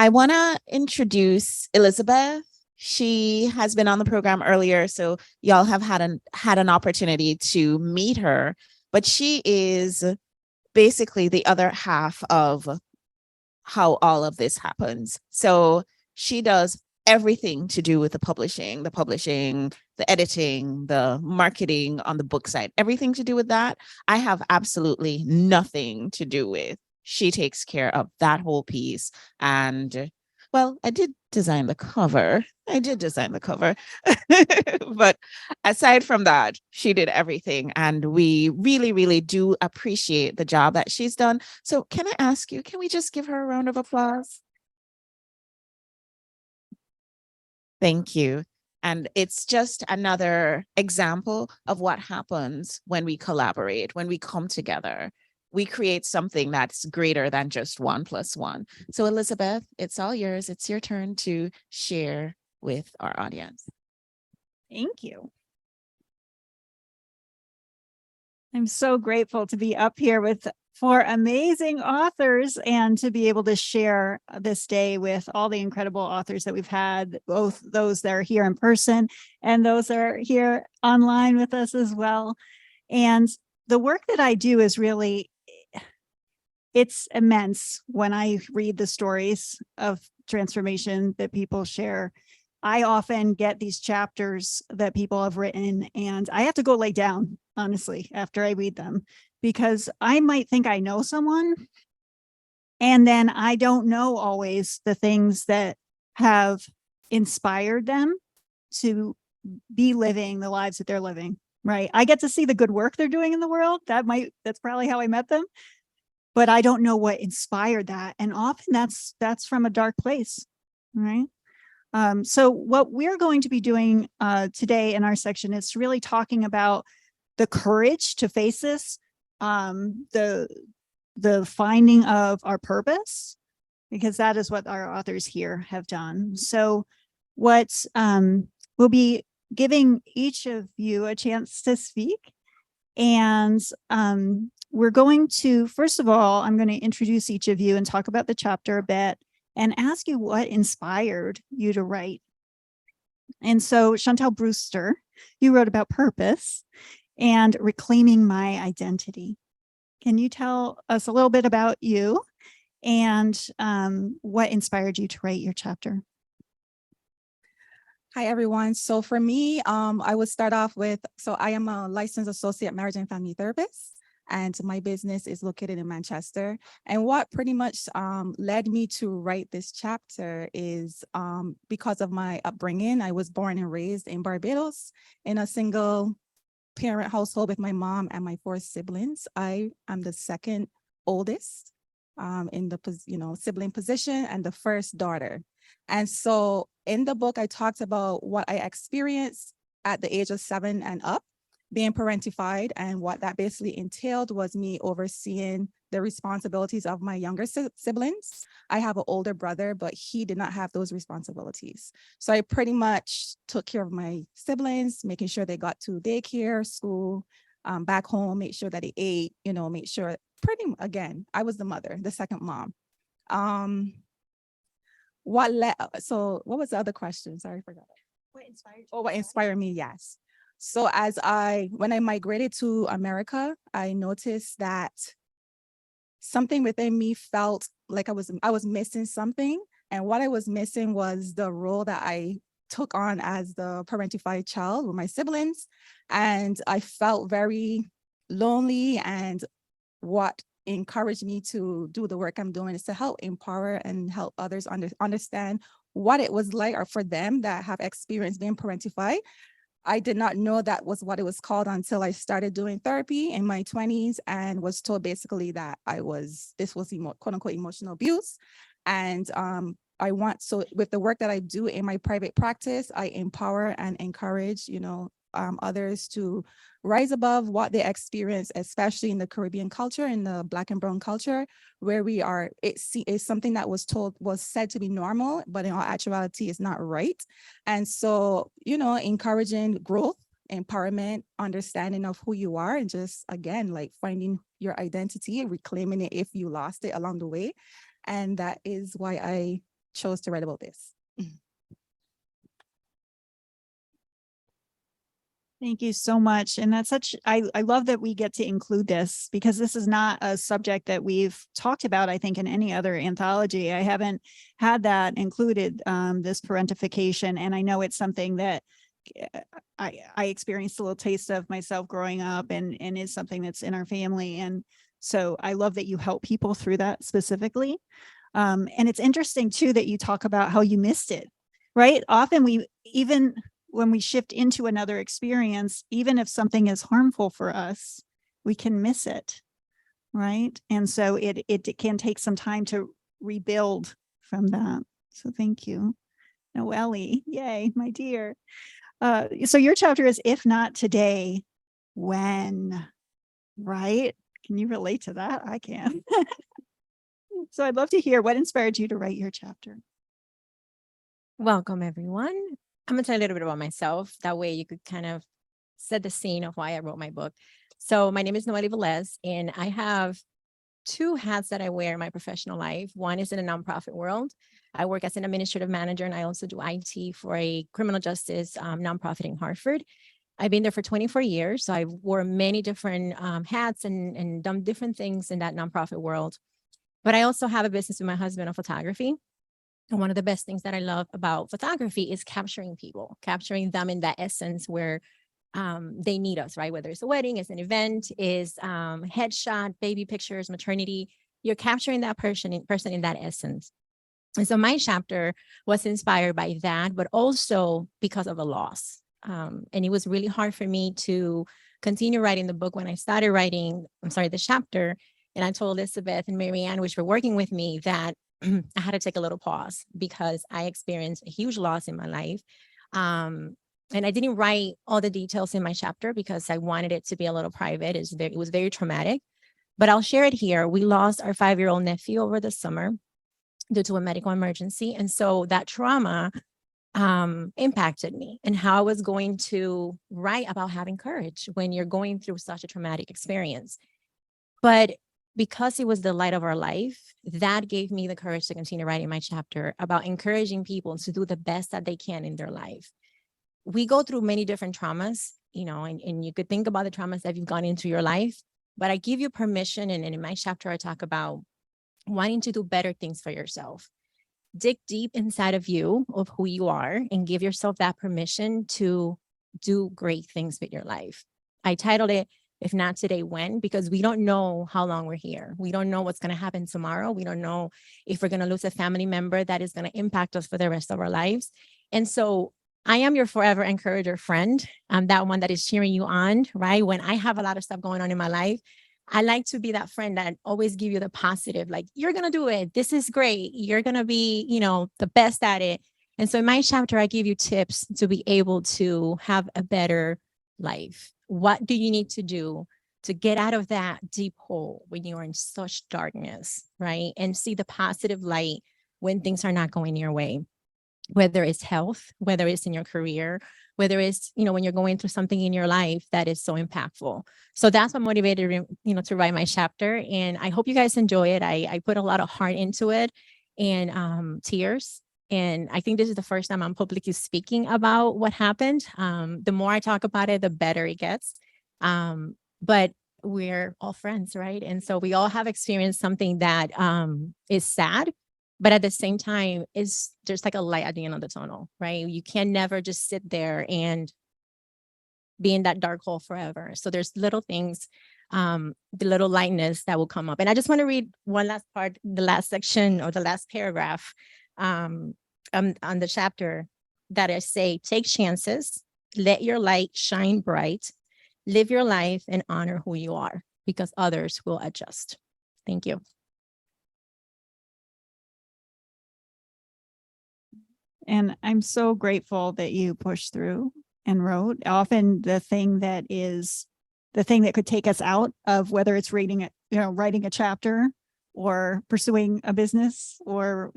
I want to introduce Elizabeth. She has been on the program earlier, so y'all have had an opportunity to meet her, but she is basically the other half of how all of this happens. So she does everything to do with the publishing, the editing, the marketing on the book side, everything to do with that. I have absolutely nothing to do with. She takes care of that whole piece. And well, I did design the cover. But aside from that, she did everything. And we really, really do appreciate the job that she's done. So can I ask you, can we just give her a round of applause? Thank you. And it's just another example of what happens when we collaborate, when we come together. We create something that's greater than just 1+1. So Elizabeth, it's all yours. It's your turn to share with our audience. Thank you. I'm so grateful to be up here with 4 amazing authors and to be able to share this day with all the incredible authors that we've had, both those that are here in person and those that are here online with us as well. And the work that I do is really, it's immense when I read the stories of transformation that people share. I often get these chapters that people have written and I have to go lay down, honestly, after I read them, because I might think I know someone and then I don't know always the things that have inspired them to be living the lives that they're living, right? I get to see the good work they're doing in the world. That's probably how I met them, but I don't know what inspired that. And often that's from a dark place, right? So what we're going to be doing today in our section is really talking about the courage to face this, the finding of our purpose, because that is what our authors here have done. So what we'll be giving each of you a chance to speak. And we're going to, first of all, I'm going to introduce each of you and talk about the chapter a bit and ask you what inspired you to write. And so Chantal Brewster, you wrote about purpose and reclaiming my identity. Can you tell us a little bit about you and what inspired you to write your chapter? Hi, everyone. So for me, I would start off with, so I am a licensed associate marriage and family therapist, and my business is located in Manchester. And what pretty much led me to write this chapter is because of my upbringing. I was born and raised in Barbados in a single parent household with my mom and my 4 siblings. I am the second oldest in the sibling position and the first daughter. And so in the book, I talked about what I experienced at the age of 7 and up, being parentified, and what that basically entailed was me overseeing the responsibilities of my younger siblings. I have an older brother, but he did not have those responsibilities. So I pretty much took care of my siblings, making sure they got to daycare, school, back home, make sure that they ate, make sure again, I was the mother, the second mom. What was the other question? Sorry, I forgot. What inspired you? Oh, what inspired me? Yes. So when I migrated to America, I noticed that something within me felt like I was missing something. And what I was missing was the role that I took on as the parentified child with my siblings. And I felt very lonely, and what encouraged me to do the work I'm doing is to help empower and help others understand what it was like, or for them that have experienced being parentified. I did not know that was what it was called until I started doing therapy in my 20s and was told basically that this was quote unquote emotional abuse. And so with the work that I do in my private practice, I empower and encourage, others to rise above what they experience, especially in the Caribbean culture, in the Black and Brown culture, where it's something that was said to be normal, but in all actuality is not right. And so, encouraging growth, empowerment, understanding of who you are, and just, again, like finding your identity and reclaiming it if you lost it along the way. And that is why I chose to write about this. Thank you so much. And that's I love that we get to include this, because this is not a subject that we've talked about, I think, in any other anthology. I haven't had that included, this parentification. And I know it's something that I experienced a little taste of myself growing up, and is something that's in our family. And so I love that you help people through that specifically. And it's interesting too, that you talk about how you missed it, right? Often even when we shift into another experience, even if something is harmful for us, we can miss it, right? And so it can take some time to rebuild from that. So thank you. Noelle, yay, my dear. So your chapter is "If not today, when?" Right? Can you relate to that? I can. So I'd love to hear what inspired you to write your chapter. Welcome, everyone. I'm going to tell you a little bit about myself. That way you could kind of set the scene of why I wrote my book. So my name is Noelle Velez, and I have two hats that I wear in my professional life. One is in the nonprofit world. I work as an administrative manager, and I also do IT for a criminal justice nonprofit in Hartford. I've been there for 24 years. So I've worn many different hats and done different things in that nonprofit world. But I also have a business with my husband of photography. And one of the best things that I love about photography is capturing people, capturing them in that essence where they need us, right? Whether it's a wedding, it's an event, is headshot, baby pictures, maternity, you're capturing that person in that essence. And so my chapter was inspired by that, but also because of a loss. And it was really hard for me to continue writing the book when I started writing, the chapter. And I told Elizabeth and Marianne, which were working with me, that I had to take a little pause because I experienced a huge loss in my life. And I didn't write all the details in my chapter because I wanted it to be a little private. It was very traumatic, but I'll share it here. We lost our 5-year-old nephew over the summer due to a medical emergency. And so that trauma impacted me and how I was going to write about having courage when you're going through such a traumatic experience. But because it was the light of our life, that gave me the courage to continue writing my chapter about encouraging people to do the best that they can in their life. We go through many different traumas, and you could think about the traumas that you've gone into your life, but I give you permission. And in my chapter, I talk about wanting to do better things for yourself. Dig deep inside of you of who you are and give yourself that permission to do great things with your life. I titled it, "If Not Today, When?" because we don't know how long we're here. We don't know what's going to happen tomorrow. We don't know if we're going to lose a family member that is going to impact us for the rest of our lives. And so I am your forever encourager friend. I'm that one that is cheering you on, right? When I have a lot of stuff going on in my life, I like to be that friend that always give you the positive, like, you're going to do it. This is great. You're going to be, the best at it. And so in my chapter, I give you tips to be able to have a better life. What do you need to do to get out of that deep hole when you are in such darkness, right? And see the positive light when things are not going your way, whether it's health, whether it's in your career, whether it's, when you're going through something in your life that is so impactful. So that's what motivated me, to write my chapter. And I hope you guys enjoy it. I put a lot of heart into it and tears. And I think this is the first time I'm publicly speaking about what happened. The more I talk about it, the better it gets. But we're all friends, right? And so we all have experienced something that is sad, but at the same time, there's like a light at the end of the tunnel, right? You can never just sit there and be in that dark hole forever. So there's little things, the little lightness that will come up. And I just want to read one last part, the last section or the last paragraph on the chapter that I say, take chances, let your light shine bright, live your life and honor who you are, because others will adjust. Thank you. And I'm so grateful that you pushed through and wrote. Often the thing that could take us out of, whether it's writing a chapter or pursuing a business or,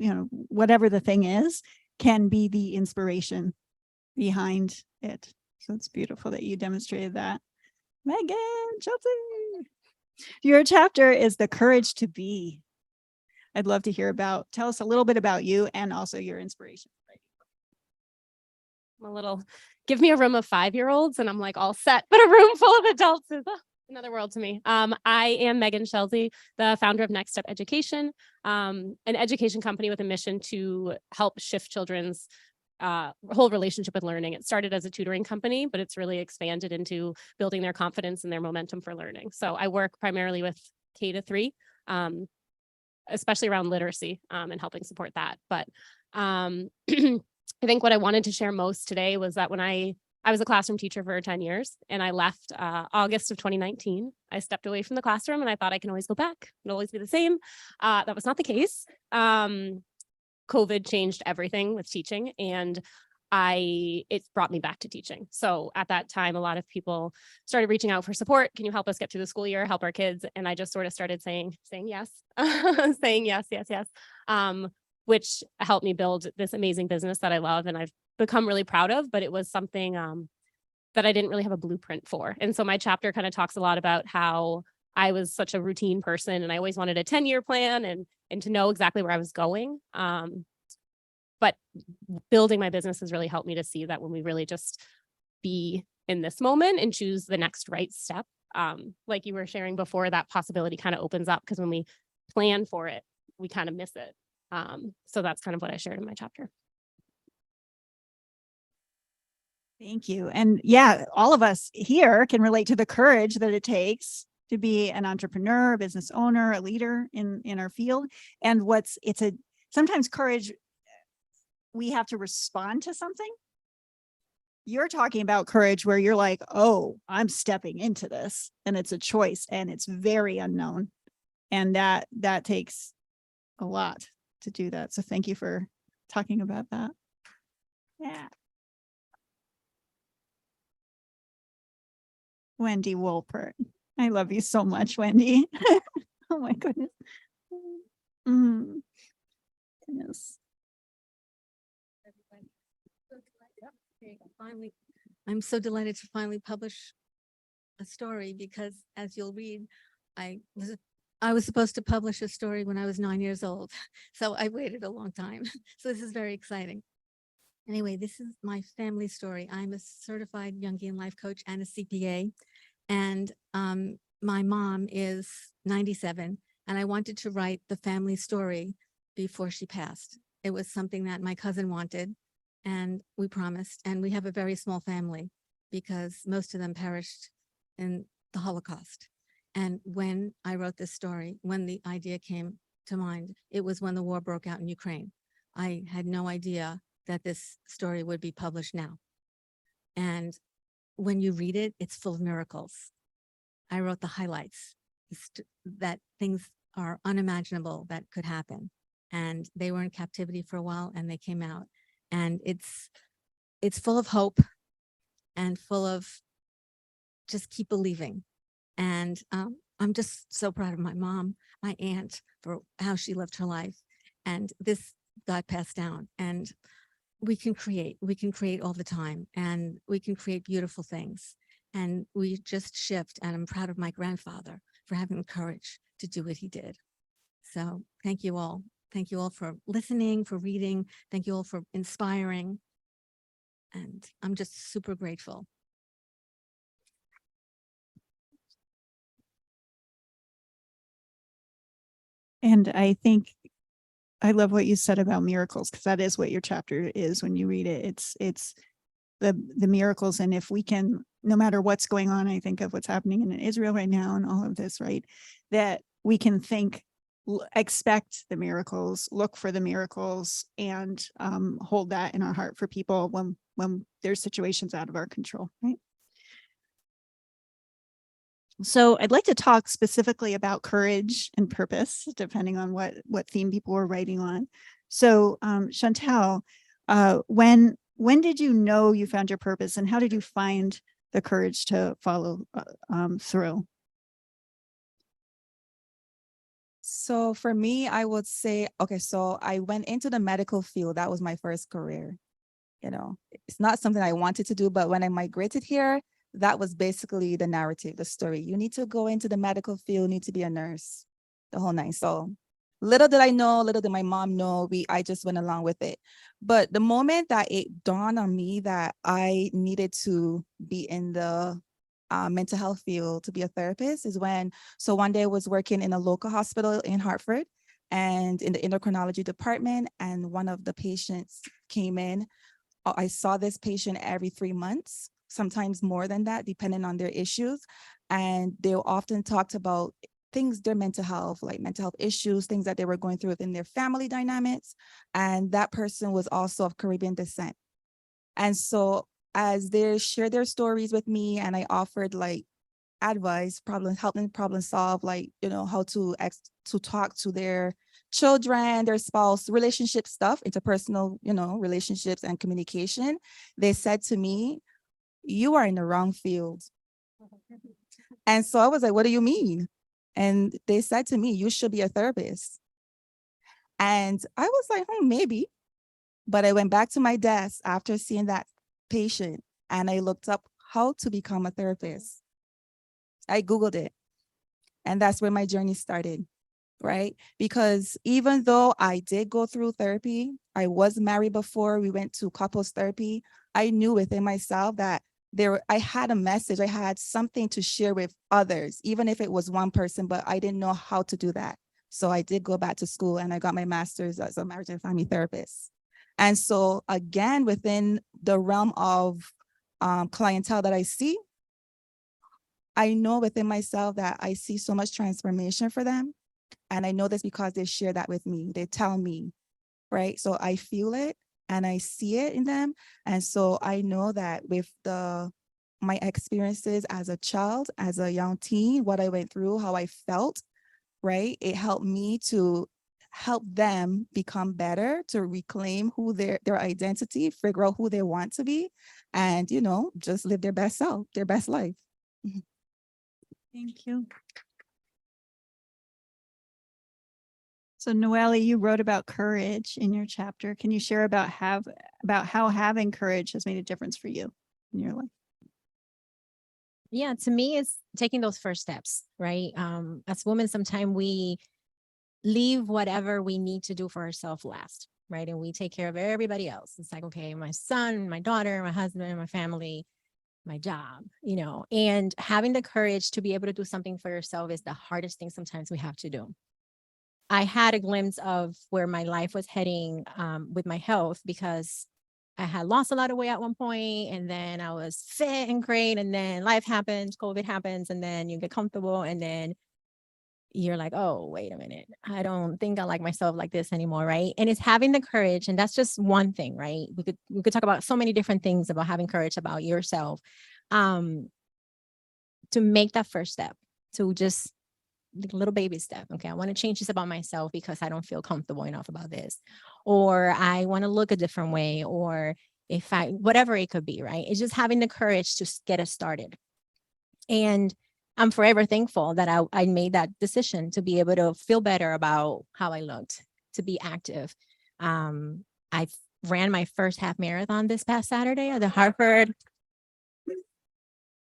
whatever the thing is, can be the inspiration behind it. So it's beautiful that you demonstrated that. Megan, Chelsea, your chapter is "The Courage to Be." I'd love to hear tell us a little bit about you and also your inspiration. Give me a room of 5-year-olds and I'm like all set, but a room full of adults is another world to me. I am Megan Shelby, the founder of Next Step Education, an education company with a mission to help shift children's whole relationship with learning. It started as a tutoring company, but it's really expanded into building their confidence and their momentum for learning. So I work primarily with K-3, especially around literacy and helping support that. But I think what I wanted to share most today was that when I was a classroom teacher for 10 years and I left August of 2019. I stepped away from the classroom and I thought I can always go back. It'll always be the same. That was not the case. COVID changed everything with teaching and it brought me back to teaching. So at that time, a lot of people started reaching out for support. Can you help us get through the school year, help our kids? And I just sort of started saying yes, saying yes, which helped me build this amazing business that I love and I've become really proud of, but it was something that I didn't really have a blueprint for. And so my chapter kind of talks a lot about how I was such a routine person and I always wanted a 10-year plan and to know exactly where I was going. But building my business has really helped me to see that when we really just be in this moment and choose the next right step, like you were sharing before, that possibility kind of opens up because when we plan for it, we kind of miss it. So that's kind of what I shared in my chapter. Thank you. And yeah, all of us here can relate to the courage that it takes to be an entrepreneur, a business owner, a leader in our field. And sometimes courage, we have to respond to something. You're talking about courage where you're like, oh, I'm stepping into this and it's a choice and it's very unknown. And that takes a lot to do that. So thank you for talking about that. Yeah. Wendy Wolpert. I love you so much, Wendy. Oh my goodness. Yes. Finally, I'm so delighted to finally publish a story because as you'll read, I was supposed to publish a story when I was 9 years old. So I waited a long time. So this is very exciting. Anyway, this is my family story. I'm a certified Jungian life coach and a CPA. And my mom is 97. And I wanted to write the family story before she passed. It was something that my cousin wanted. And we promised. And we have a very small family because most of them perished in the Holocaust. And when I wrote this story, when the idea came to mind, it was when the war broke out in Ukraine. I had no idea that this story would be published now. And when you read it, it's full of miracles. I wrote the highlights, that things are unimaginable that could happen. And they were in captivity for a while and they came out. And it's full of hope and full of just keep believing. And I'm just so proud of my mom, my aunt, for how she lived her life. And this got passed down. And we can create all the time, and we can create beautiful things. And we just shift. And I'm proud of my grandfather for having the courage to do what he did. So thank you all. Thank you all for listening, for reading. Thank you all for inspiring. And I'm just super grateful. And I think I love what you said about miracles, because that is what your chapter is when you read it. It's the miracles. And if we can, no matter what's going on, I think of what's happening in Israel right now and all of this, right? That we can think, expect the miracles, look for the miracles, and hold that in our heart for people when there's situations out of our control, right? So I'd like to talk specifically about courage and purpose, depending on what theme people were writing on. So Chantel, when did you know you found your purpose, and how did you find the courage to follow through? So for me, I would say, okay, so I went into the medical field. That was my first career. You know, it's not something I wanted to do, but when I migrated here, that was basically the narrative, the story. You need to go into the medical field, need to be a nurse, the whole nine. So Little did I know, little did my mom know, I just went along with it. But the moment that it dawned on me that I needed to be in the mental health field to be a therapist is when, so one day I was working in a local hospital in Hartford and in the endocrinology department, and one of the patients came in. I saw this patient every 3 months, sometimes more than that, depending on their issues. And they often talked about things, their mental health, like mental health issues, things that they were going through within their family dynamics. And that person was also of Caribbean descent. And so as they shared their stories with me and I offered like advice, help them problem solve, like, how to talk to their children, their spouse, relationship stuff, interpersonal, relationships and communication. They said to me, "You are in the wrong field." And so I was like, "What do you mean?" And they said to me, "You should be a therapist." And I was like, maybe. But I went back to my desk after seeing that patient and I looked up how to become a therapist. I Googled it. And that's where my journey started, right? Because even though I did go through therapy, I was married before, we went to couples therapy, I knew within myself that I had a message, I had something to share with others, even if it was one person, but I didn't know how to do that. So I did go back to school and I got my master's as a marriage and family therapist. And so again, within the realm of clientele that I see, I know within myself that I see so much transformation for them. And I know this because they share that with me. They tell me, right? So I feel it and I see it in them. And so I know that with my experiences as a child, as a young teen, what I went through, how I felt, right? It helped me to help them become better, to reclaim who their identity, figure out who they want to be, and, just live their best self, their best life. Thank you. So Noelle, you wrote about courage in your chapter. Can you share about how having courage has made a difference for you in your life? Yeah, to me, it's taking those first steps, right? As women, sometimes we leave whatever we need to do for ourselves last, right? And we take care of everybody else. It's like, okay, my son, my daughter, my husband, my family, my job, and having the courage to be able to do something for yourself is the hardest thing sometimes we have to do. I had a glimpse of where my life was heading with my health, because I had lost a lot of weight at one point, and then I was fit and great, and then life happens, COVID happens, and then you get comfortable, and then you're like, oh, wait a minute, I don't think I like myself like this anymore, right? And it's having the courage, and that's just one thing, right? We could talk about so many different things about having courage about yourself, to make that first step, to just the little baby step. Okay, I want to change this about myself because I don't feel comfortable enough about this, or I want to look a different way, or whatever it could be, right? It's just having the courage to get us started. And I'm forever thankful that I made that decision to be able to feel better about how I looked, to be active. I ran my first half marathon this past Saturday at the Hartford.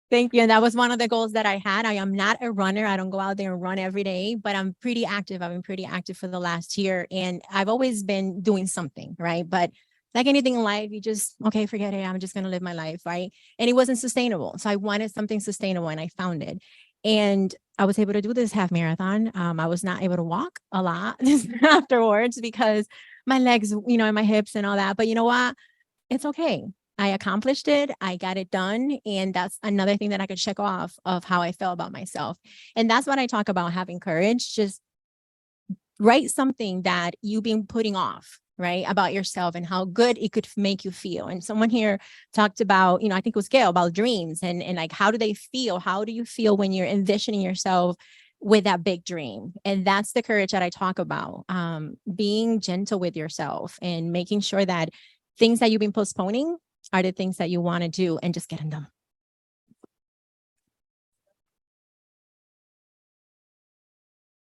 Thank you. And that was one of the goals that I had. I am not a runner. I don't go out there and run every day, but I'm pretty active. I've been pretty active for the last year, and I've always been doing something, right? But like anything in life, you just, okay, forget it. I'm just going to live my life, right? And it wasn't sustainable. So I wanted something sustainable, and I found it. And I was able to do this half marathon. I was not able to walk a lot afterwards because my legs, and my hips and all that. But you know what? It's okay. I accomplished it. I got it done. And that's another thing that I could check off of how I felt about myself. And that's what I talk about, having courage. Just write something that you've been putting off, right, about yourself and how good it could make you feel. And someone here talked about, I think it was Gail, about dreams and like, how do they feel? How do you feel when you're envisioning yourself with that big dream? And that's the courage that I talk about, being gentle with yourself and making sure that things that you've been postponing are the things that you want to do, and just getting them.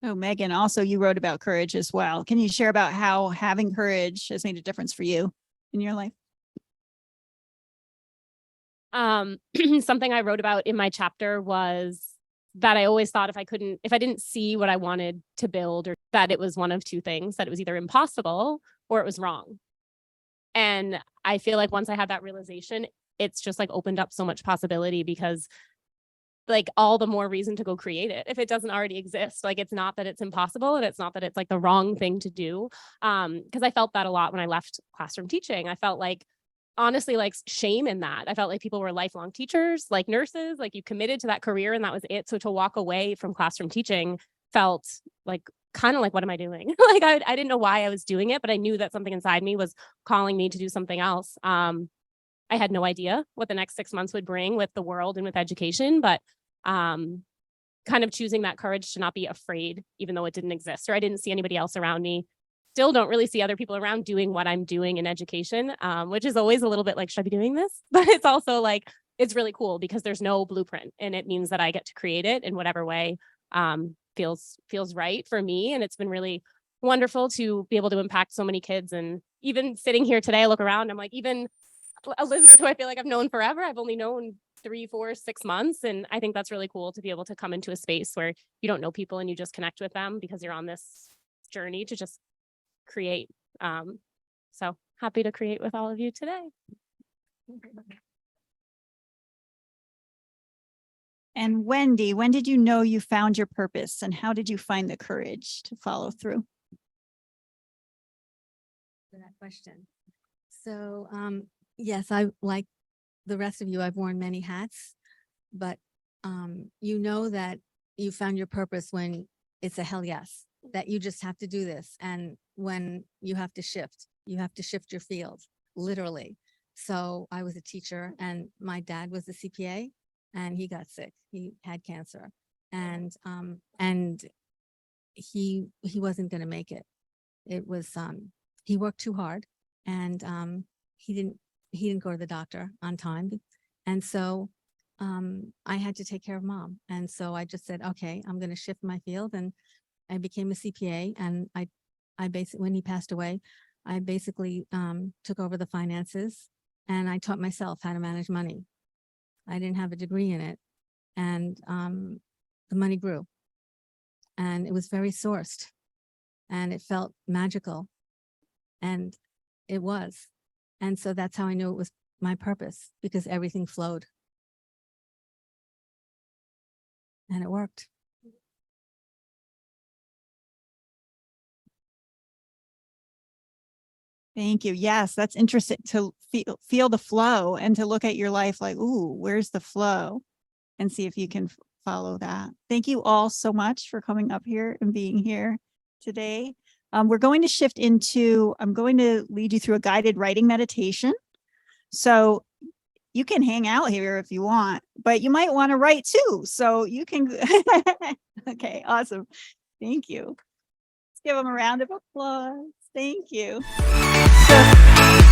Oh, Megan, also you wrote about courage as well. Can you share about how having courage has made a difference for you in your life? Something I wrote about in my chapter was that I always thought if I didn't see what I wanted to build, or that it was one of two things, that it was either impossible or it was wrong. And I feel like once I had that realization, it's just like opened up so much possibility, because like all the more reason to go create it if it doesn't already exist. Like, it's not that it's impossible, and it's not that it's like the wrong thing to do. Because I felt that a lot when I left classroom teaching. I felt like, honestly, like shame in that. I felt like people were lifelong teachers, like nurses, like you committed to that career and that was it. So to walk away from classroom teaching felt like kind of like, what am I doing? Like I didn't know why I was doing it, but I knew that something inside me was calling me to do something else. I had no idea what the next 6 months would bring with the world and with education, but kind of choosing that courage to not be afraid, even though it didn't exist, or I didn't see anybody else around me. Still don't really see other people around doing what I'm doing in education, which is always a little bit like, should I be doing this? But it's also like, it's really cool because there's no blueprint, and it means that I get to create it in whatever way feels right for me. And it's been really wonderful to be able to impact so many kids. And even sitting here today, I look around, I'm like, even Elizabeth, who I feel like I've known forever, I've only known 3, 4, 6 months. And I think that's really cool to be able to come into a space where you don't know people and you just connect with them because you're on this journey to just create. So happy to create with all of you today. And Wendy, when did you know you found your purpose, and how did you find the courage to follow through? For that question. So, yes, I, like the rest of you, I've worn many hats, but you know that you found your purpose when it's a hell yes, that you just have to do this. And when you have to shift your field, literally. So I was a teacher, and my dad was a CPA, and he got sick. He had cancer, and he wasn't going to make it. It was, he worked too hard, and he didn't go to the doctor on time. And so I had to take care of mom. And so I just said, okay, I'm going to shift my field. And I became a CPA. And I basically, when he passed away, I basically took over the finances, and I taught myself how to manage money. I didn't have a degree in it. And the money grew, and it was very sourced, and it felt magical, and it was. And so that's how I knew it was my purpose, because everything flowed, and it worked. Thank you. Yes, that's interesting to feel the flow, and to look at your life like, ooh, where's the flow, and see if you can follow that. Thank you all so much for coming up here and being here today. We're going to shift into, I'm going to lead you through a guided writing meditation. So you can hang out here if you want, but you might want to write too. So you can, okay, awesome. Thank you. Let's give them a round of applause. Thank you. So